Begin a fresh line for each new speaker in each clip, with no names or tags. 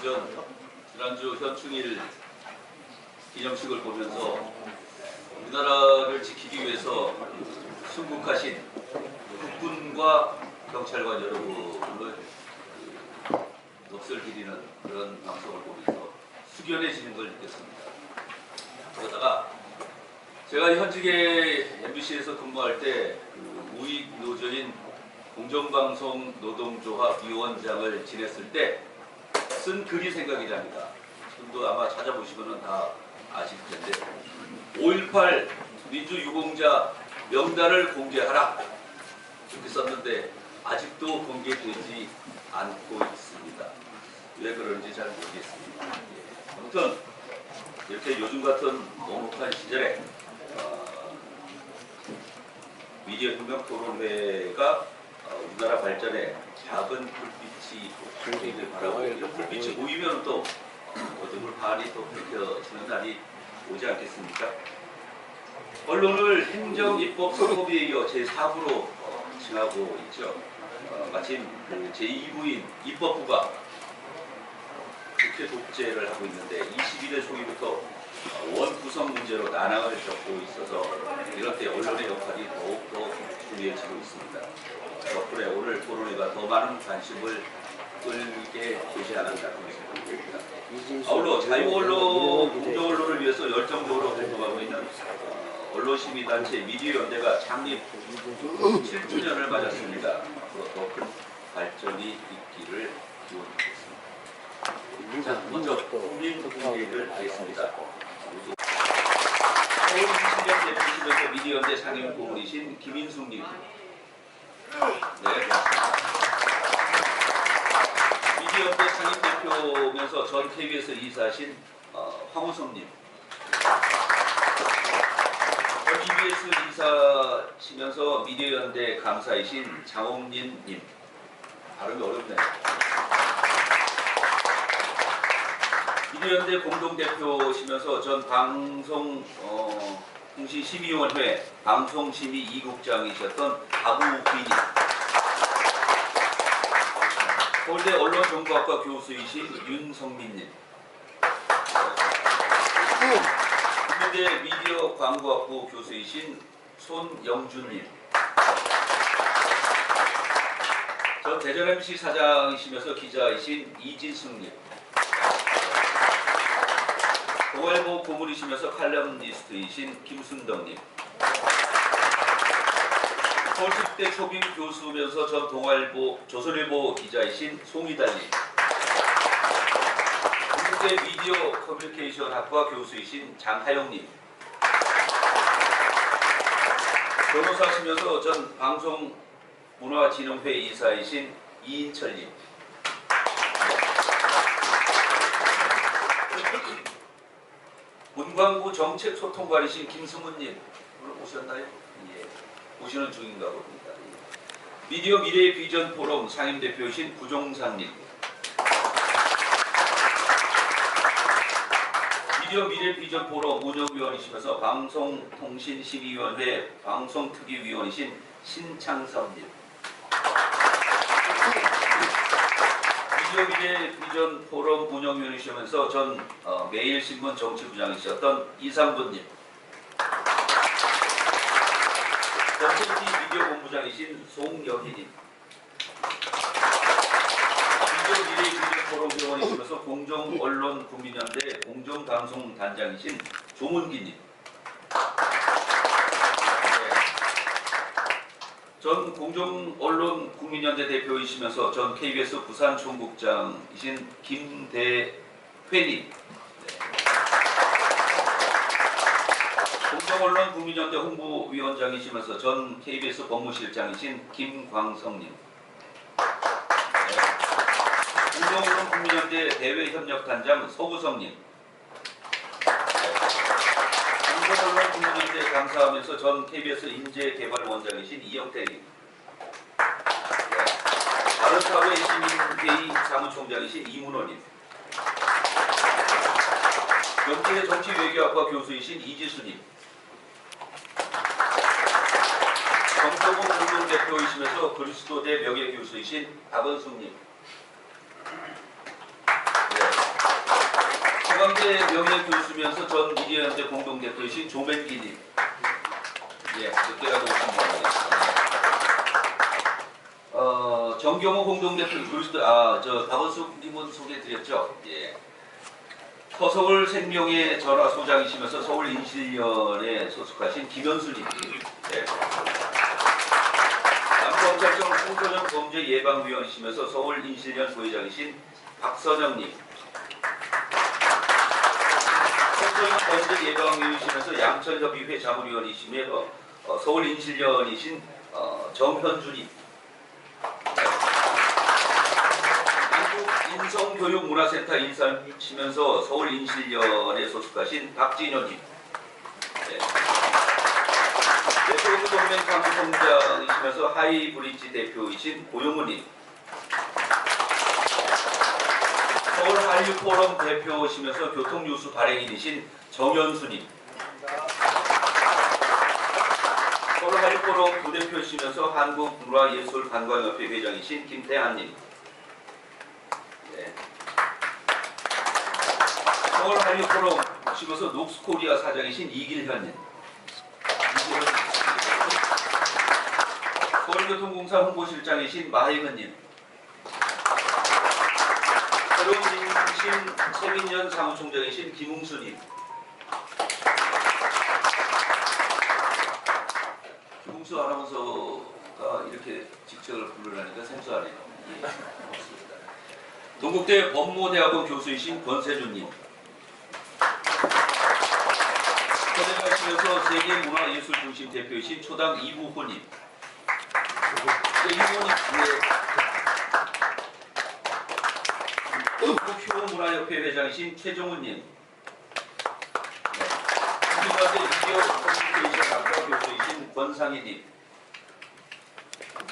지난주 현충일 기념식을 보면서 우리나라를 지키기 위해서 순국하신 국군과 경찰관 여러분을 넋을 기리는 그런 방송을 보면서 숙연해지는 걸 느꼈습니다. 그러다가 제가 현직에 MBC에서 근무할 때 우익 노조인 공정방송 노동조합 위원장을 지냈을 때 쓴 글이 생각이 납니다. 지금도 아마 찾아보시면 다 아실 텐데 5.18 민주유공자 명단을 공개하라 이렇게 썼는데 아직도 공개되지 않고 있습니다. 왜 그런지 잘 모르겠습니다. 아무튼 이렇게 요즘 같은 녹록한 시절에 미디어 혁명 토론회가 우리나라 발전에 작은 불빛이 보이길 바라고 이런 불빛이 보이면 또 어둠을 반이 또 밝혀지는 날이 오지 않겠습니까? 언론을 행정, 입법, 사법에 이어 제4부로 칭하고 있죠. 마침 제2부인 입법부가 국회 독재를 하고 있는데 21대 초기부터 원 구성 문제로 난항을 겪고 있어서 이럴 때 언론의 역할이 더욱더 중요해지고 있습니다. 덕분에 오늘 토론회가 더 많은 관심을 끌게 되지 않았나 그런 생각이 듭니다. 아울러 자유언론, 공정언론을 위해서 열정적으로 활동하고 있는 언론시민단체 미디어연대가 창립 7주년을 맞았습니다. 앞으로 더 큰 발전이 있기를 기원하겠습니다. 자, 먼저 국민 공개를 하겠습니다. 서울 20년 대표시면서 미디어연대 상임 고문이신 김인숙님. 네, 고맙습니다. 미디어연대 상임 대표면서 전 KBS 이사신 황우성님. 전 EBS 이사시면서 미디어연대 감사이신 장홍린님. 발음이 어렵네요. 미디어연대 공동대표시면서 전 방송통신심의위원회 방송심의 2국장이셨던 박우빈님. 서울대 언론정보학과 교수이신 윤성민님. 국민대 미디어 광고학부 교수이신 손영준님. 전 대전 MC 사장이시면서 기자이신 이진숙님. 동아일보 고문이시면서 칼럼니스트이신 김순덕님. 서울시대 초빙 교수면서 전 동아일보 조선일보 기자이신 송이달님. 국대 미디어 커뮤니케이션 학과 교수이신 장하영님. 변호사시면서 전 방송문화진흥회 이사이신 이인철님. 문광부 정책소통관이신 김승훈님. 오늘 오셨나요? 예, 오시는 중인가 봅니다. 예. 미디어 미래의 비전 포럼 상임대표이신 구종상님. 미디어 미래 비전 포럼 운영위원이시면서 방송통신심의위원회 방송특위위원이신 신창섭님. 미디어 미래 비전 포럼 운영위원이시면서 전 매일신문 정치부장이셨던 이상돈님. 전 KT 미디어 본부장이신 송여희님. 미디어 미래 비전 포럼 위원이시면서 공정언론 국민연대 공정방송단장이신 조문기님. 전 공정언론 국민연대 대표이시면서 전 KBS 부산 총국장이신 김대회님. 공정언론 국민연대 홍보위원장이시면서 전 KBS 법무실장이신 김광성님. 공정언론 국민연대 대외협력단장 서우성님. 공정언론 국민연대 감사하면서 전 KBS 인재개발원장이신 이영태님. 바른사회 시민회의 사무총장이신 이문호님. 명지대 정치외교학과 교수이신 이지수님. 정성호 공동대표이시면서 그리스도대 명예교수이신 박은숙님. 네. 명예 교수면서 전 미디어연대 공동대표이신 조맨기님. 예, 늦게라도 오신 분입니다. 정경호 공동대표 교수들, 저 박원숙님은 소개해드렸죠. 예. 서서울 생명의 전화 소장이시면서 서울인실련에 소속하신 김현수님. 예. 남검찰청 청소년 범죄 예방위원이시면서 서울인실련 부회장이신 박선영님. 청소년 범죄 예방위원이시면서 양천협의회 자문위원이시며 서울인실련이신 정현주님. 인성교육문화센터 인사이시면서 서울인실련에 소속하신 박진효님. 네. 대표구 동맹 강성장이시면서 하이브리지 대표이신 고용우님. 서울 한류포럼 대표이시면서 교통뉴스 발행인이신 정현수님. 서울 한류포럼 부대표이시면서 한국문화예술관광협회 회장이신 김태한님. 네. 서울 한류포럼 오시면서 녹스코리아 사장이신 이길현님. 서울교통공사 홍보실장이신 마혜근님. 새로운민심 세민연 사무총장이신 김웅수님. 김웅수 아나운서가 이렇게 직책을 부르려니까 생소하네요. 예, 고맙습니다. 동국대 법무대학원 교수이신 권세준님. 선생님하시면서 세계문화예술중심 대표이신 초당 이부호님. 이부호님, 한국효문화협회 회장이신 최종훈님. 국민과대 미디어 커뮤니케이션 학과 교수이신 권상희님.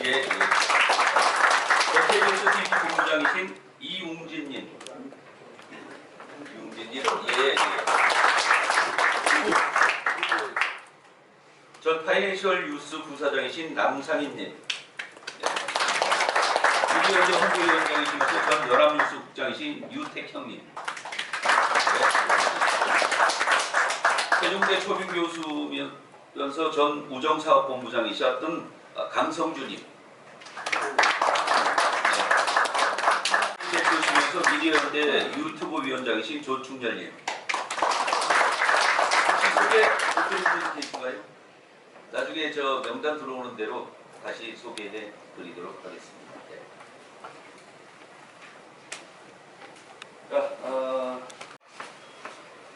예, 대표교수 TV 본부장이신 이웅진님. 이웅진님, 예. 전 파이낸셜 뉴스 부사장이신 남상인님. 미디어연대 홍보위원장이시면서 전 연합뉴스 국장이신 유택형님. 세종대 초빙교수면서 전 우정사업본부장이셨던 강성주님. 대표시면서 미디어연대 유튜브 위원장이신 조충렬님. 혹시 소개 못해주신 분 계신가요? 나중에 저 명단 들어오는 대로 다시 소개해 드리도록 하겠습니다.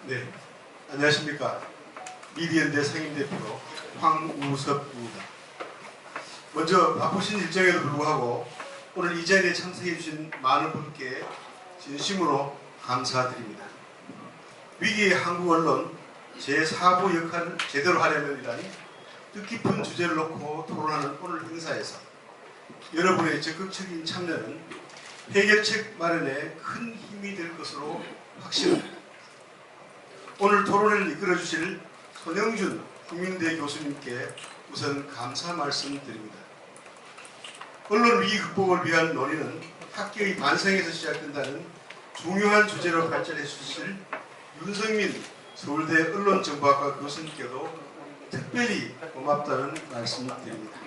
네, 안녕하십니까. 미디어연대 상임대표 황우섭입니다. 먼저 바쁘신 일정에도 불구하고 오늘 이 자리에 참석해 주신 많은 분께 진심으로 감사드립니다. 위기의 한국 언론 제4부 역할을 제대로 하려면이라니 뜻깊은 주제를 놓고 토론하는 오늘 행사에서 여러분의 적극적인 참여는 해결책 마련에 큰 힘이 될 것으로 확신합니다. 오늘 토론을 이끌어 주실 손영준 국민대 교수님께 우선 감사 말씀드립니다. 언론 위기 극복을 위한 논의는 학계의 반성에서 시작된다는 중요한 주제로 발전해 주실 윤성민 서울대 언론정보학과 교수님께도 특별히 고맙다는 말씀드립니다.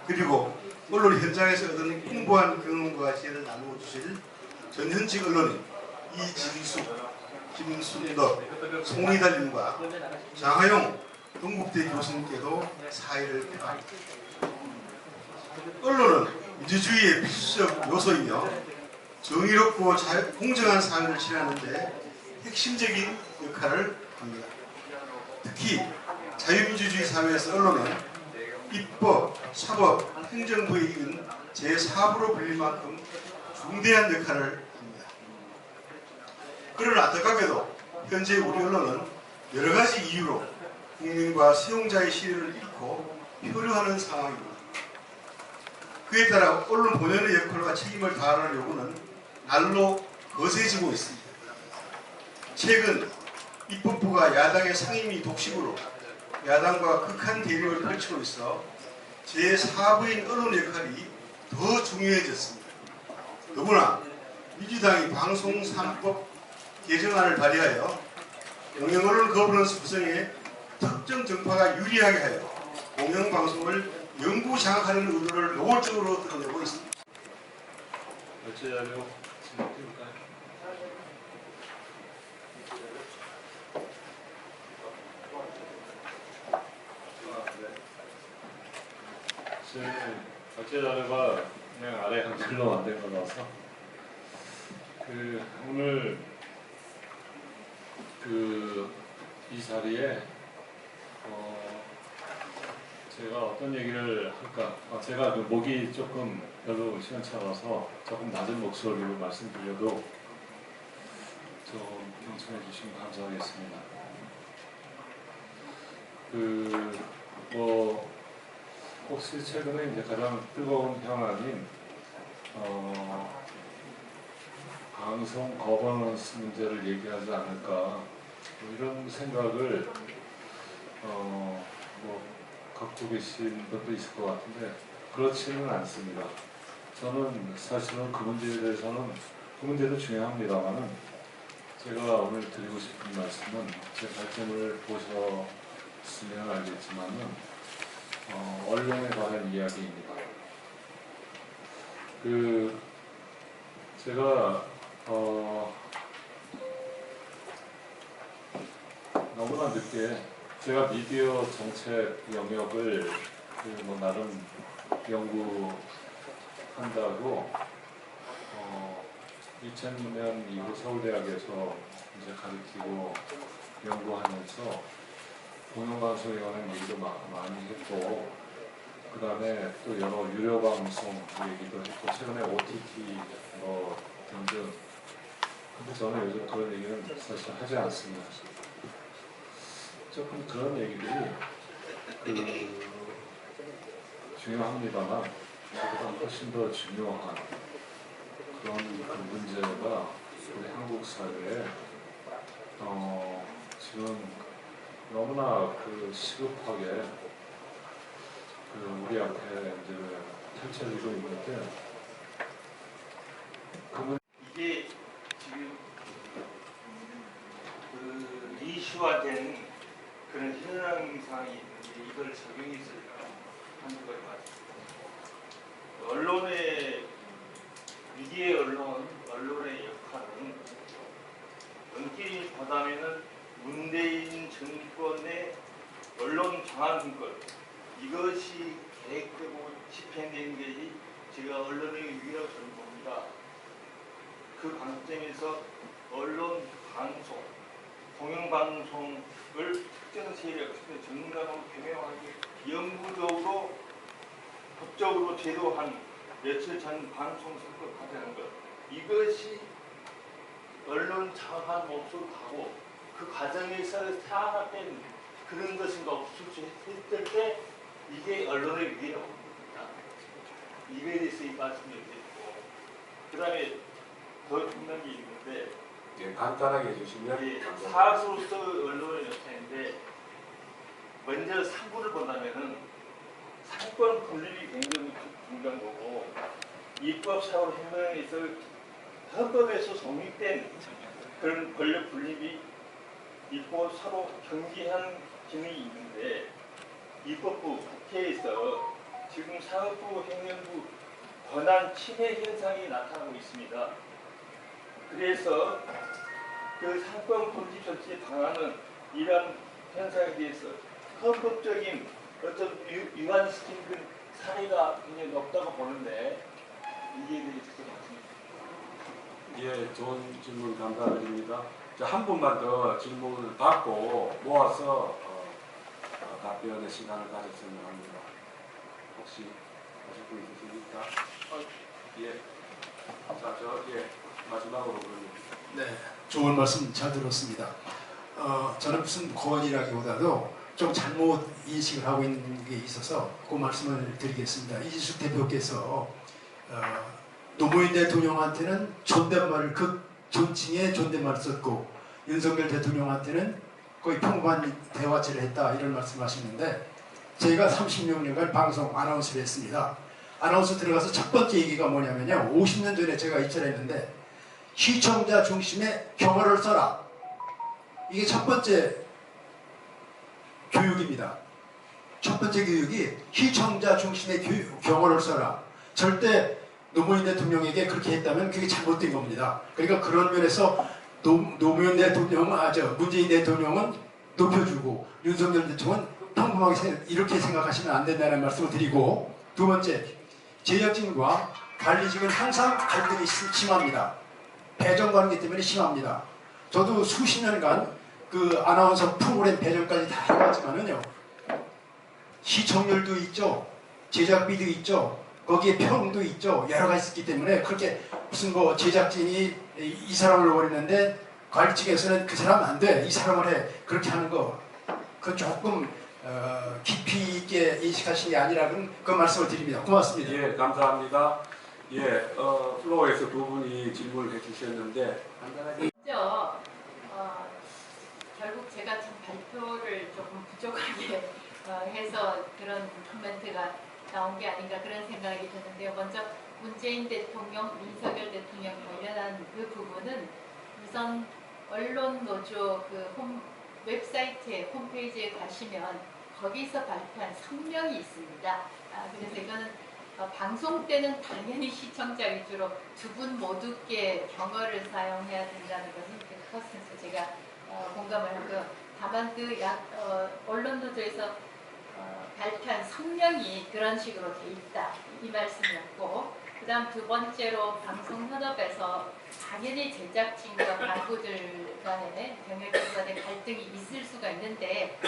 그리고 언론 현장에서 얻은 풍부한 경험과 지혜를 나누어 주실 전현직 언론인 이진숙, 김순덕, 송리달님과 장하용 동국대 교수님께도 사의를 표합니다. 언론은 민주주의의 필수적 요소이며 정의롭고 공정한 사회를 실현하는 데 핵심적인 역할을 합니다. 특히 자유민주주의 사회에서 언론은 입법, 사법, 행정부에 이은 제4부로 불릴 만큼 중대한 역할을 합니다. 그러나 안타깝게도 현재 우리 언론은 여러 가지 이유로 국민과 수용자의 신뢰를 잃고 표류하는 상황입니다. 그에 따라 언론 본연의 역할과 책임을 다하는 요구는 날로 거세지고 있습니다. 최근 입법부가 야당의 상임위 독식으로 야당과 극한 대립을 펼치고 있어 제4부인 언론 역할이 더 중요해졌습니다. 더구나 민주당이 방송 3법 개정안을 발의하여 공영언어를 거부하는 구성에 특정 정파가 유리하게 하여 공영방송을 영구 장악하는 의도를 노골적으로 드러내고 있습니다.
어째 자료 진행될까요? 어째 자료가 그냥 아래 한글로 만든 거라서 오늘 이 자리에 제가 어떤 얘기를 할까? 제가 목이 조금 별로 시원찮아서 조금 낮은 목소리로 말씀드려도 좀 경청해 주시면 감사하겠습니다. 혹시 최근에 이제 가장 뜨거운 현안인 방송 거버넌스 문제를 얘기하지 않을까 이런 생각을 갖고 계신 분도 있을 것 같은데 그렇지는 않습니다. 저는 사실은 그 문제에 대해서는 그 문제도 중요합니다만은 제가 오늘 드리고 싶은 말씀은 제 발전을 보셨으면 알겠지만은 언론에 관한 이야기입니다. 제가 너무나 늦게 제가 미디어 정책 영역을 나름 연구한다고 2000년 이후 서울대학에서 이제 가르치고 연구하면서 공영방송에 얘기도 많이 했고 그 다음에 또 여러 유료방송 얘기도 했고 최근에 OTT 등등. 근데 저는 요즘 그런 얘기는 사실 하지 않습니다. 조금 그런 얘기들이 중요합니다만 저보다 훨씬 더 중요한 그런 문제가 우리 한국 사회에 지금 너무나 시급하게 우리 앞에 이제 펼쳐지고 있는데
이게 지금 이슈화된 그런 현상이 있는데 이걸 적용해서 하는 걸 맞습니다. 언론의 미디어 언론의 역할은 언론보다는 문재인 정권의 언론 장악인권 이것이 계획되고 집행된 것이 제가 언론의 위기라고 저는 봅니다. 그 관점에서 언론 방송, 공영방송을 특정 세력, 정당하고 규명하게 영구적으로 법적으로 제도한 며칠 전 방송 선거 과정한 것 이것이 언론 장악한 몫으로 가고 그 과정에서 태어났던 그런 것인가 없을 수 했을 때 이게 언론의 위기라고 봅니다. 이거에 대해서 이 말씀을 드리고 그 다음에 더 중요한 게 있는데
예, 간단하게 해주시면
사학으로서 언론을 역사인데 먼저 상부를 본다면은 상권 분립이 굉장히 중요한 거고 입법사고혁명에서 헌법에서 성립된 그런 권력 분립이 있고 서로 경계한 기능이 있는데 입법부 국회에서 지금 사법부 행정부 권한 침해 현상이 나타나고 있습니다. 그래서 그 상권 분립 정치 방안은 이러한 현상에 대해서 헌법적인 어떤 위반시킨 그 사례가 굉장히 높다고 보는데 이게 대해서 말씀해 주십시오.
예, 좋은 질문 감사드립니다. 한 분만 더 질문을 받고 모아서 답변의 시간을 가졌으면 합니다. 혹시 하실 분 있으십니까? 예. 마지막으로 그러면.
네, 좋은 말씀 잘 들었습니다. 저는 무슨 고언이라기보다도 좀 잘못 인식을 하고 있는 게 있어서 그 말씀을 드리겠습니다. 이진숙 대표께서 노무현 대통령한테는 존댓말을 극존칭의 존댓말을 썼고 윤석열 대통령한테는 거의 평범한 대화체를 했다 이런 말씀하시는데 제가 36년간 방송 아나운서를 했습니다. 아나운서 들어가서 첫 번째 얘기가 뭐냐면요. 50년 전에 제가 입찰했는데 시청자 중심의 경어를 써라. 이게 첫 번째 교육입니다. 첫 번째 교육이 시청자 중심의 경어를 써라. 절대 노무현 대통령에게 그렇게 했다면 그게 잘못된 겁니다. 그러니까 그런 면에서 노무현 대통령, 문재인 대통령은 높여주고 윤석열 대통령은 평범하게 이렇게 생각하시면 안 된다는 말씀을 드리고, 두 번째, 제작진과 관리직은 항상 갈등이 심합니다. 배정관계 때문에 심합니다. 저도 수십 년간 그 아나운서 프로그램 배정까지 다 해봤지만은요, 시청률도 있죠, 제작비도 있죠, 거기에 평도 있죠, 여러 가지 있기 때문에 그렇게 무슨 뭐 제작진이 이 사람을 버리는데 관리 측에서는 그 사람 안 돼, 이 사람을 해, 그렇게 하는 거, 그 조금 깊이 있게 인식하신 게 아니라는 그 말씀을 드립니다. 고맙습니다.
예, 감사합니다. 예, 플로어에서 두 분이 질문을 해주셨는데
먼저 결국 제가 참 발표를 조금 부족하게 해서 그런 코멘트가 나온 게 아닌가 그런 생각이 드는데요. 먼저 문재인 대통령, 윤석열 대통령 관련한 그 부분은 우선 언론노조 그 웹사이트에 홈페이지에 가시면 거기서 발표한 성명이 있습니다. 그래서 이거는 방송 때는 당연히 시청자 위주로 두 분 모두께 경어를 사용해야 된다는 것은 그것은 제가 공감을 하고요. 다만 그 언론노조에서 발표한 성명이 그런 식으로 돼 있다 이 말씀이었고, 그 다음 두 번째로 방송산업에서 당연히 제작진과 광고들 간에 경영진 간의 갈등이 있을 수가 있는데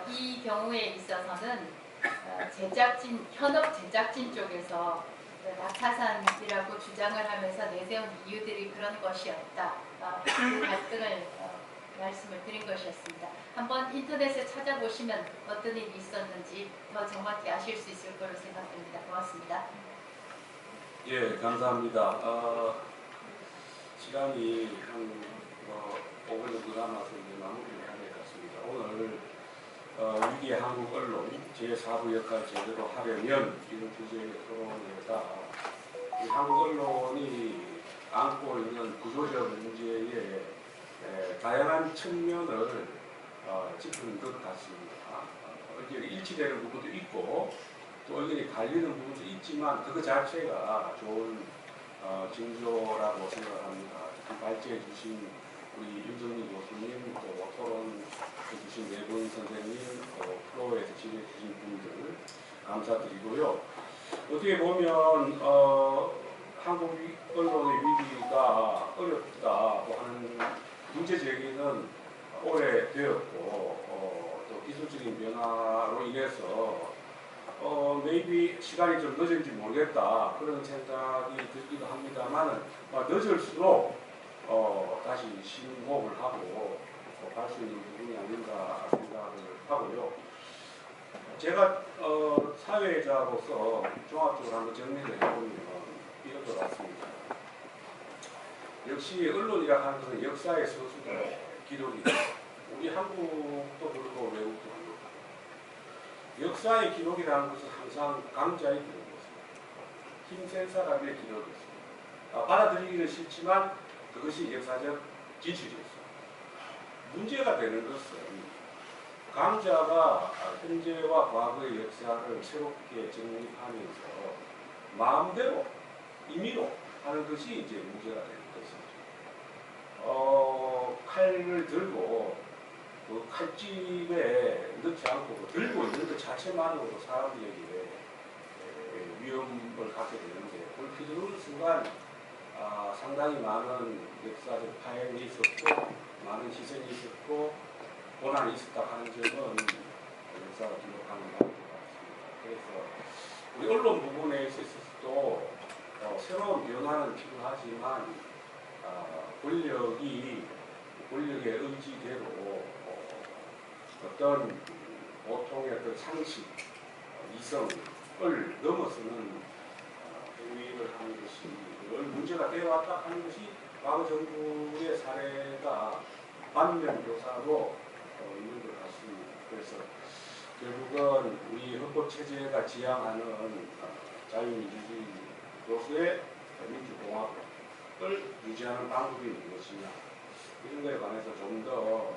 이 경우에 있어서는 현업 제작진 쪽에서 낙하산이라고 주장을 하면서 내세운 이유들이 그런 것이었다. 그 갈등을 말씀을 드린 것이었습니다. 한번 인터넷에 찾아보시면 어떤 일이 있었는지 더 정확히 아실 수 있을 거로 생각됩니다. 고맙습니다.
예, 감사합니다. 시간이 한 5분 정도 남아서 이제 마무리를 해야 될 것 같습니다. 오늘 위기의 한국 언론 제4부 역할 제대로 하려면 이런 주제의 토론에다 이 한국 언론이 안고 있는 구조적 문제의 다양한 측면을 짚은 것 같습니다. 의견이 일치되는 부분도 있고 또 의견이 갈리는 부분도 있지만 그거 자체가 좋은 징조라고 생각합니다. 특히 발제해 주신 우리 윤정민 교수님, 또 토론해 주신 네 분 선생님, 또 프로에서 지도해 주신 분들 감사드리고요. 어떻게 보면 한국 언론의 위기가 어렵다고 하는 문제 제기는 오래되었고 또 기술적인 변화로 인해서 maybe 시간이 좀 늦을지 모르겠다 그런 생각이 들기도 합니다만 늦을수록 다시 심호흡을 하고 갈 수 있는 부분이 아닌가 생각을 하고요. 제가 사회자로서 종합적으로 한번 정리를 해보면 이런 것 같습니다. 역시 언론이라 하는 것은 역사의 서술다, 기록이다. 우리 한국도 그렇고 외국도 그렇고 역사의 기록이라는 것은 항상 강자의 기록이었습니다. 힘센 사람의 기록이었습니다. 받아들이기는 싫지만 그것이 역사적 진실이었습니다. 문제가 되는 것은 강자가 현재와 과거의 역사를 새롭게 정립하면서 마음대로 임의로 하는 것이 이제 문제가 되는 것입니다. 칼을 들고 그 칼집에 넣지 않고 들고 있는 것 자체만으로도 사람들에게 위험을 갖게 되는데 그걸 휘두르는 순간 상당히 많은 역사적 파행이 있었고 많은 희생이 있었고 고난이 있었다 하는 점은 역사가 기록하는 바인 것 같습니다. 그래서 우리 언론 부분에 있어서도 새로운 변화는 필요하지만 권력의 의지대로 어떤 보통의 어떤 상식, 이성을 넘어서는 행위를 하는 것이 늘 문제가 되어왔다 하는 것이 과거 정부의 사례가 반면교사로 있는 것 같습니다. 그래서 결국은 우리 헌법체제가 지향하는 자유민주주의로서의 민주공화국 유지하는 방법이 무엇이냐 이런 거에 관해서 좀 더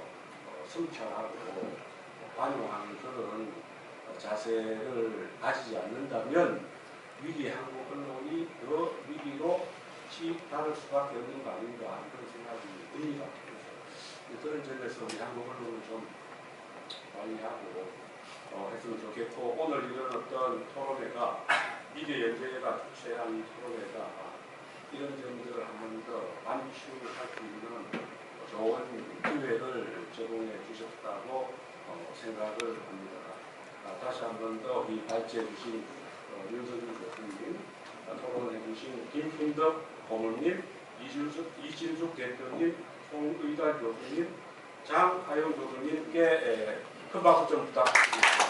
성찰하고 반영하는 그런 자세를 가지지 않는다면 위기 한국 언론이 더 위기로 치달을 수밖에 없는 거 아닌가 그런 생각이 듭니다. 그래서 그런 점에서 우리 한국 언론을 좀 관리하고 했으면 좋겠고 오늘 이런 어떤 토론회가 미디어 연대가 주최한 토론회가 이런 점들을 한 번 더 반추할 수 있는 좋은 기회를 제공해 주셨다고 생각을 합니다. 다시 한 번 더 이 발제해 주신 윤석열 대표님, 토론해 주신 김풍덕 고문님, 이진숙 대표님, 송의달 교수님, 장하영 교수님께 큰 박수 좀 부탁드립니다.